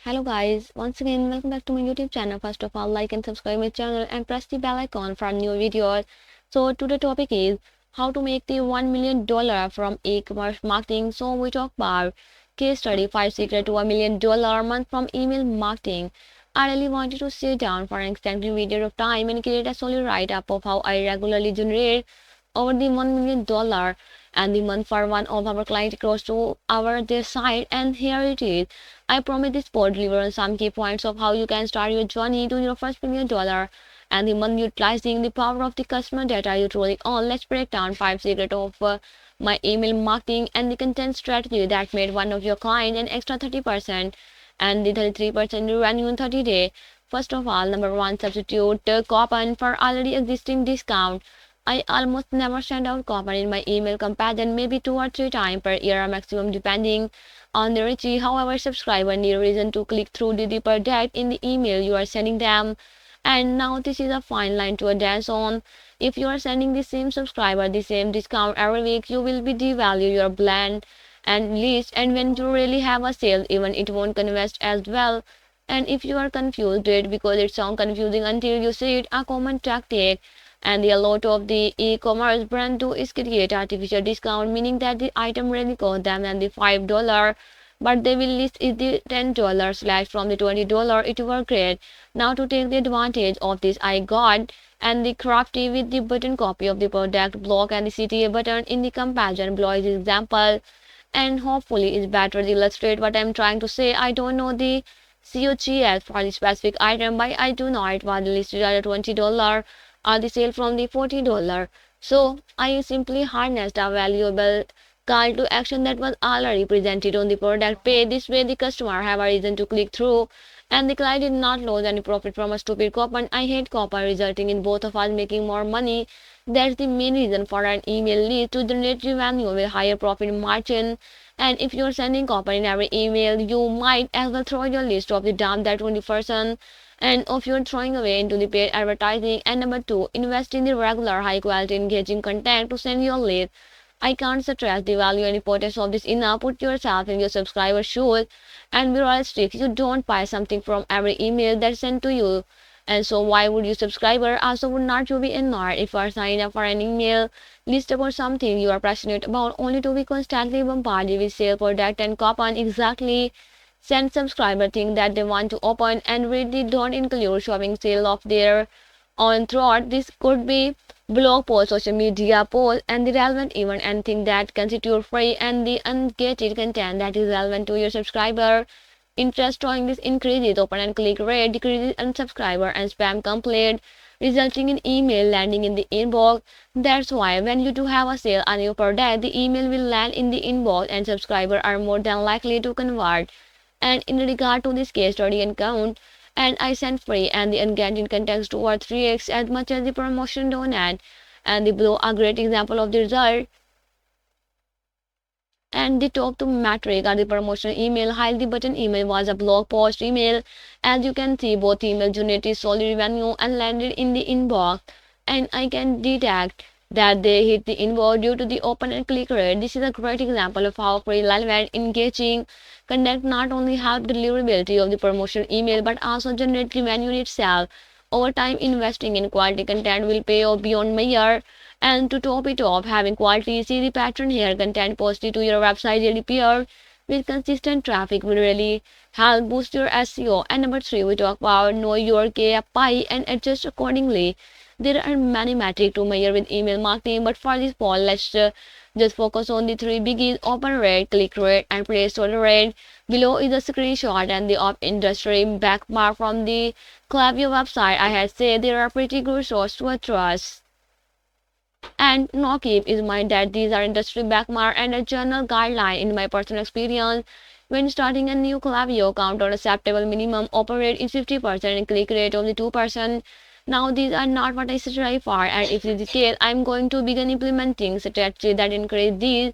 Hello guys, once again welcome back to my YouTube channel. First of all, like and subscribe my channel and press the bell icon for new videos. So today topic is how to make the $1 million from e-commerce marketing. So we talk about case study 5 secret to $1 million a month from email marketing. I really wanted to sit down for an extended period of time and create a solid write-up of how I regularly generate over the $1 million and the month for one of our clients across to our their site. And here it is. I promise this pod deliver on some key points of how you can start your journey to your first $1 million and the month utilizing the power of the customer data you truly own. Let's break down 5 secrets of my email marketing and the content strategy that made one of your clients an extra 30% and the 33% revenue in 30 days. First of all, number one, substitute coupon for already existing discount. I almost never send out coupon in my email comparison, maybe 2 or 3 times per year maximum depending on the reach. However, subscriber need a reason to click through the deeper depth in the email you are sending them. And now this is a fine line to dance on. If you are sending the same subscriber the same discount every week, you will be devalue your brand and list, and when you really have a sale, even it won't convert as well. And if you are confused, do it because it sounds confusing until you see it. A common tactic and a lot of the e-commerce brand do is create artificial discount, meaning that the item really cost them than the $5, but they will list is the $10 slash from the $20. It were great. Now to take the advantage of this, I got and the crafty with the button copy of the product block and the CTA button in the comparison below is example, and hopefully it's better to illustrate what I'm trying to say. I don't know the CTAs for the specific item, but I do know it was listed at $20 or the sale from the $40. So I simply harnessed a valuable call to action that was already presented on the product page. This way the customer have a reason to click through and the client did not lose any profit from a stupid coupon. I hate coupon resulting in both of us making more money. That's the main reason for an email list, to generate revenue with higher profit margin. And if you're sending coupon in every email, you might as well throw your list of the dump that 20% and of you're throwing away into the paid advertising. And number two, invest in the regular high quality engaging content to send your lead. I can't stress the value and importance of this enough. Put yourself in your subscriber's shoes and be realistic. You don't buy something from every email that's sent to you, and so why would you subscriber? Also, would not you be annoyed if you are signing up for an email list about something you are passionate about only to be constantly bombarded with sale product and coupon? Exactly. Send subscriber think that they want to open and really don't include shopping sale of their own throughout. This could be blog post, social media post, and the relevant event, anything that constitute free and the ungated content that is relevant to your subscriber interest. Showing this increases open and click rate, decreases unsubscriber and spam complaint, resulting in email landing in the inbox. That's why when you do have a sale on your product, the email will land in the inbox and subscribers are more than likely to convert. And in regard to this case study and count, and I sent free and the ungated context toward 3x as much as the promotion donut, and the below a great example of the result. And the top two metric are the promotional email. Highlight the button email was a blog post email. As you can see, both email generated solid revenue and landed in the inbox, and I can detect that they hit the inbox due to the open and click rate. This is a great example of how free, relevant, engaging content not only help deliverability of the promotional email but also generate revenue itself. Over time, investing in quality content will pay off beyond measure. And to top it off, having quality, see the pattern here. Content posted to your website really appear with consistent traffic will really help boost your SEO. And number three, we talk about know your KPI and adjust accordingly. There are many metrics to measure with email marketing, but for this poll, let's just focus on the three biggies: open rate, click rate, and place order rate. Below is a screenshot and the of industry benchmark from the Klaviyo website. I had said there are pretty good sources to trust. And no, keep in mind that these are industry benchmark and a general guideline. In my personal experience, when starting a new Klaviyo account, or acceptable minimum open rate is 50% and click rate only 2%. Now these are not what I strive for, and if this is the case, I'm going to begin implementing strategies that increase these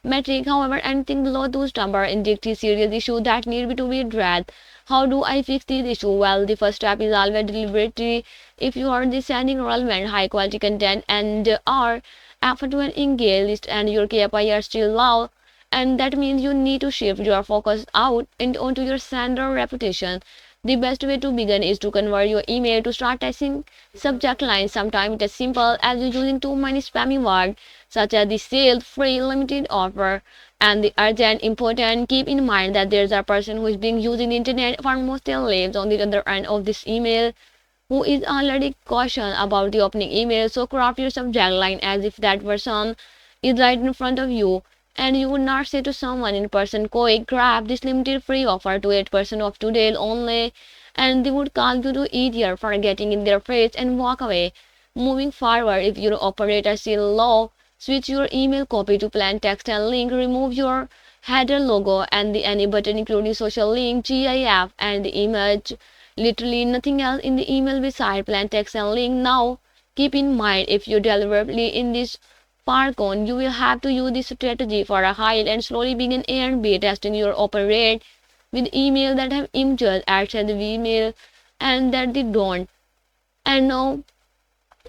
metrics. However, anything below those numbers indicate serious issues that need to be addressed. How do I fix these issues? Well, the first step is always deliberately. If you are sending relevant, high quality content and are effort to an engaged list and your KPI are still low, And that means you need to shift your focus out and onto your sender reputation. The best way to begin is to convert your email to start testing subject lines. Sometimes it is simple as using too many spammy words such as the sale, free, limited offer, and the urgent, important. Keep in mind that there's a person who is being using the internet for most their lives on the other end of this email, who is already cautioned about the opening email. So craft your subject line as if that person is right in front of you, and you would not say to someone in person, quick, grab this limited free offer to 8% off today only, and they would call you to idiot for getting in their face and walk away. Moving forward, if your operator is still low, switch your email copy to plain text and link, remove your header logo and the any button including social link, GIF, and the image. Literally nothing else in the email beside plain text and link. Now, keep in mind, if you deliberately in this Parcon, you will have to use this strategy for a while and slowly begin A and B testing your operate with email that have images outside the email and that they don't. And now,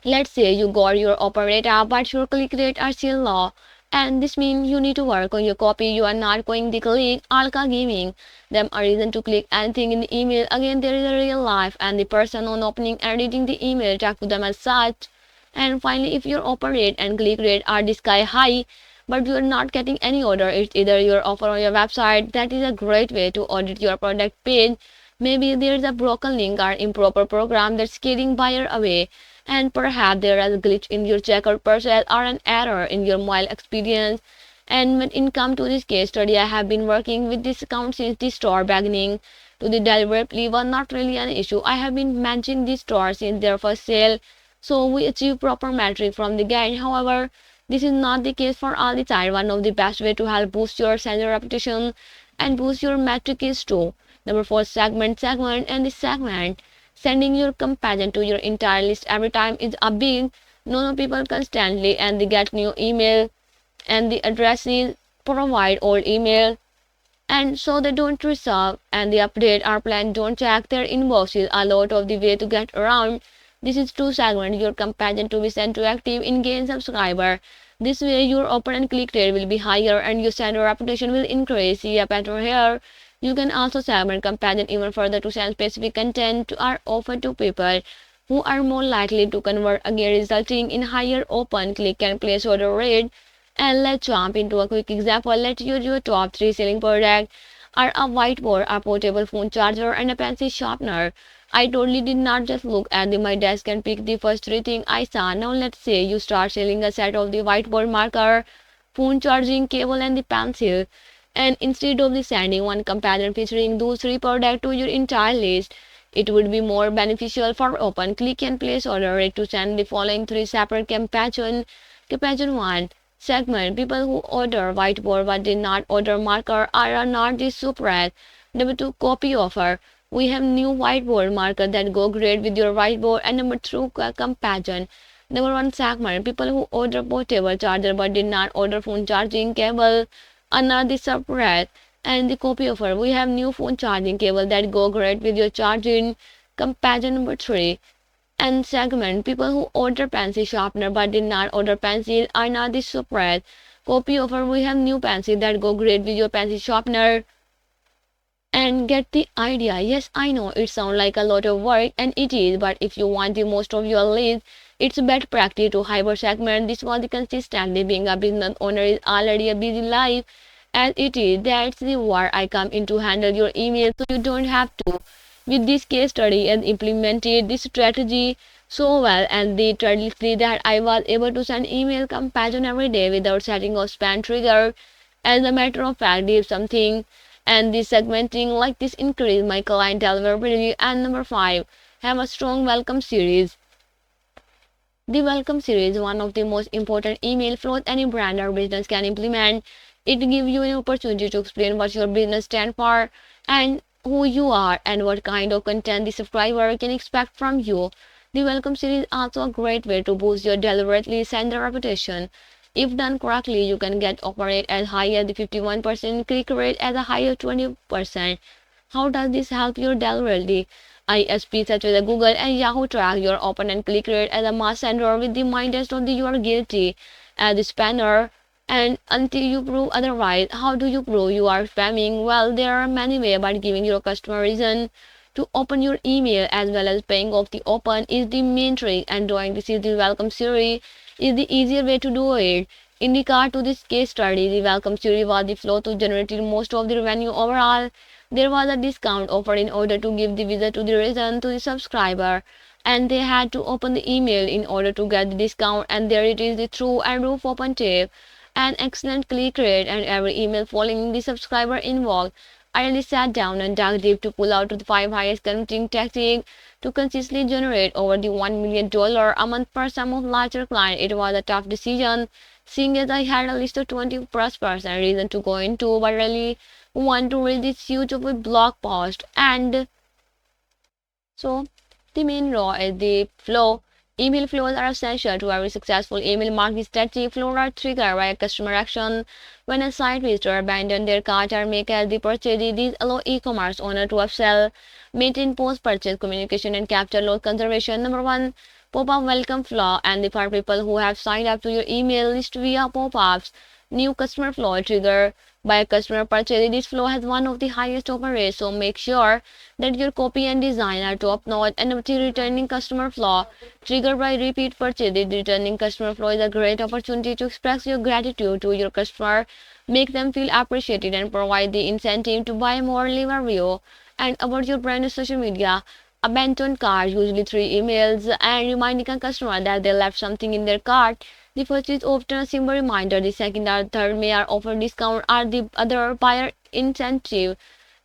let's say you got your operator, but your click rate are still low. And this means you need to work on your copy. You are not going to click alka giving them a reason to click anything in the email. Again, there is a real life and the person on opening and reading the email talk to them as such. And finally, if your offer rate and click rate are this sky high, but you are not getting any order, it's either your offer on your website. That is a great way to audit your product page. Maybe there is a broken link or improper program that's scaring buyer away, and perhaps there is a glitch in your checkout process or an error in your mobile experience. And when it comes to this case study, I have been working with this account since the store beginning to the deliberately was not really an issue. I have been managing this store since their first sale, so we achieve proper metric from the guide. However, this is not the case for all the time. One of the best way to help boost your sender reputation and boost your metric is to number 4, segment and the segment. Sending your comparison to your entire list every time is a big no people constantly, and they get new email and the addresses provide old email, and so they don't reserve and they update our plan, don't check their inboxes. A lot of the way to get around this is to segment your campaign to be sent to active engaged subscriber. This way your open and click rate will be higher and your sender reputation will increase. See a pattern here. You can also segment campaign even further to send specific content to our offer to people who are more likely to convert, again resulting in higher open click and place order rate. And let's jump into a quick example. Let's use your top 3 selling product are a whiteboard, a portable phone charger, and a pencil sharpener. I totally did not just look at my desk and pick the first 3 things I saw. Now let's say you start selling a set of the whiteboard marker, phone charging cable, and the pencil. And instead of sending one comparison featuring those 3 products to your entire list, it would be more beneficial for open click and place order to send the following 3 separate campaign. Campaign 1, segment people who order whiteboard but did not order marker are not the super. Number 2, copy offer. We have new whiteboard marker that go great with your whiteboard. And number 2, comparison. Number 1, segment people who order portable charger but did not order phone charging cable are not the separate. And the copy offer, we have new phone charging cable that go great with your charging. Comparison number 3. And segment people who order pencil sharpener but did not order pencil are not the separate. Copy offer, we have new pencil that go great with your pencil sharpener. And get the idea. Yes, I know it sounds like a lot of work, and it is, but if you want the most of your leads, it's best practice to hyper segment. This was the consistently being a business owner is already a busy life as it is. That's the where I come in to handle your email so you don't have to. With this case study and implemented this strategy so well and the tragedy that I was able to send email comparison every day without setting a spam trigger. As a matter of fact, if something and this segmenting like this increase my client deliverability. And number 5, have a strong welcome series. The welcome series is one of the most important email flows any brand or business can implement. It gives you an opportunity to explain what your business stands for and who you are and what kind of content the subscriber can expect from you. The welcome series is also a great way to boost your deliberately sender reputation. If done correctly, you can get operate as high as the 51%, click rate as a higher 20%. How does this help your delivery? ISP such as Google and Yahoo track your open and click rate as a mass sender with the mindest of the you are guilty as the spanner And until you prove otherwise, how do you prove you are spamming? Well, there are many ways, but giving your customer reason to open your email as well as paying off the open is the main trick, and drawing this is the welcome series is the easier way to do it. In regard to this case study, the welcome series was the flow to generate most of the revenue overall. There was a discount offered in order to give the visitor to the reason to the subscriber, and they had to open the email in order to get the discount. And there it is, the true and roof open tip, an excellent click rate, and every email following the subscriber inbox. I really sat down and dug deep to pull out the 5 highest converting tactics to consistently generate over the $1 million a month for some of larger clients. It was a tough decision, seeing as I had a list of 20 plus percent reason to go into, but really want to read this huge of a blog post. And so the main law is the flow. Email flows are essential to every successful email marketing strategy. Flows are triggered by a customer action when a site visitor abandon their cart or make as the purchase. These allow e-commerce owner to upsell, maintain post-purchase communication, and capture load conservation. Number one, pop-up welcome flow, and the for people who have signed up to your email list via pop-ups. New customer flow trigger by a customer purchase. This flow has one of the highest open rates, so make sure that your copy and design are top notch. And the returning customer flow triggered by repeat purchase. The returning customer flow is a great opportunity to express your gratitude to your customer, make them feel appreciated, and provide the incentive to buy more. Leave a review. And about your brand and social media, abandoned cart, usually 3 emails, and reminding a customer that they left something in their cart. The first is often a simple reminder. The second or third may offer discount or the other buyer incentive.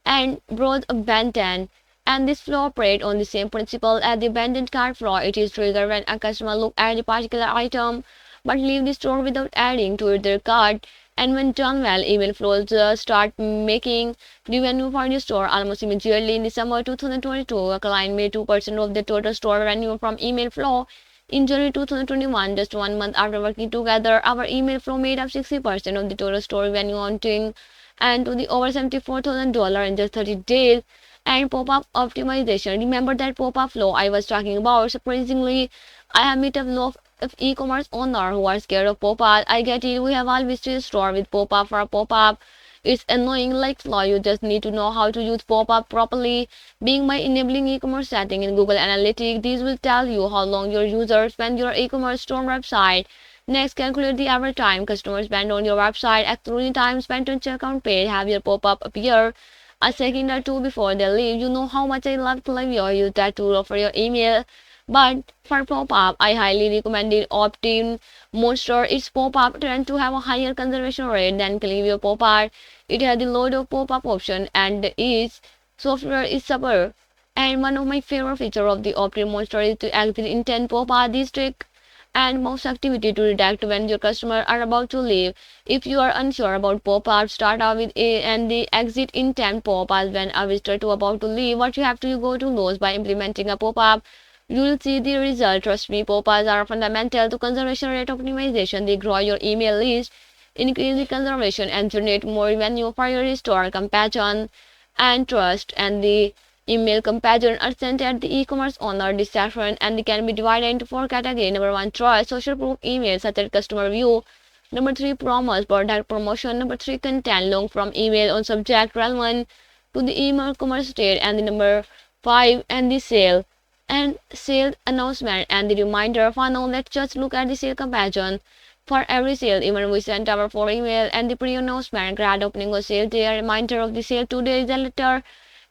And broad abandon. And this flow operates on the same principle as the abandoned cart flow. It is triggered when a customer look at the particular item but leave the store without adding to it their cart. And when done well, email flows start making revenue for the store almost immediately. In December 2022, a client made 2% of the total store revenue from email flow. In January 2021, just 1 month after working together, our email flow made up 60% of the total store revenue, amounting and to the over $74,000 in just 30 days. And pop-up optimization. Remember that pop-up flow I was talking about? Surprisingly, I have met a lot of e-commerce owners who are scared of pop-up. I get it. We have all visited a store with pop-up for a pop-up. It's annoying like flow. You just need to know how to use pop-up properly. Being my enabling e-commerce setting in Google Analytics, these will tell you how long your users spend your e-commerce store website. Next, calculate the average time customers spend on your website, excluding time spent on checkout page. Have your pop-up appear a second or two before they leave. You know how much I love Klaviyo. Use that tool for your email. But for pop-up, I highly recommend it. Opt-in Monster. Its pop-up tend to have a higher conservation rate than Klaviyo pop-up. It has a load of pop-up option and its software is super. And one of my favorite features of the opt-in Monster is to exit intent pop-up. This trick and mouse activity to redact when your customers are about to leave. If you are unsure about pop-up, start out with A and the exit intent pop-up when a visitor to about to leave. What you have to go to lose by implementing a pop-up. You will see the result. Trust me, pop-ups are fundamental to conservation rate optimization. They grow your email list, increase the conservation, and generate more revenue for your store. Compassion and trust and the email comparison are sent at the e-commerce owner discussion, and they can be divided into 4 categories. Number 1, trust, social proof emails such as customer review. Number 3, promise, product promotion. Number 3, content, long from email on subject relevant to the email commerce state. And the number 5, and the sale and sale announcement and the reminder funnel. Let's just look at the sale comparison. For every sale, even we sent our 4 email and the pre-announcement, grand opening of sale day, a reminder of the sale 2 days later,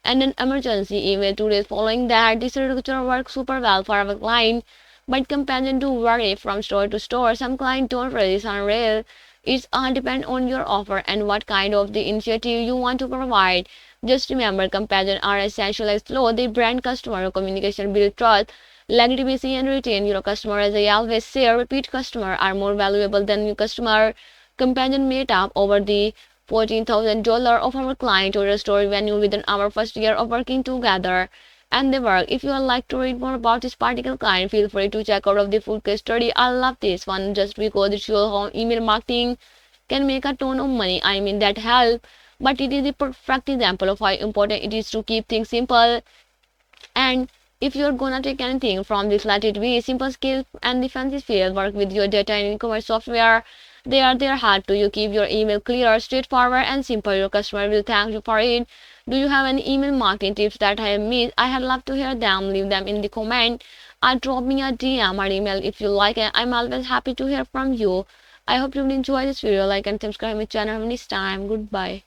and an emergency email 2 days following that. This structure works super well for our client, but companion to vary from store to store. Some clients don't really sound real. It's all depend on your offer and what kind of the initiative you want to provide. Just remember, companion are essential as flow. They brand customer communication, build trust, legitimacy, and retain your customer. As I always say, repeat customer are more valuable than new customer. Companion made up over the $14,000 of our client to restore revenue within our first year of working together. And they work. If you would like to read more about this particular client, feel free to check out of the full case study. I love this one just because it shows how email marketing can make a ton of money. I mean that help, but it is a perfect example of how important it is to keep things simple. And if you're gonna take anything from this, let it be simple skill and the fancy field. Work with your data and e-commerce software They are their heart to you. Keep your email clear, straightforward, and simple. Your customer will thank you for it. Do you have any email marketing tips that I have missed? I had love to hear them. Leave them in the comment or drop me a DM or email if you like it. I'm always happy to hear from you. I hope you will enjoy this video. Like and subscribe my channel. Have a nice time. Goodbye.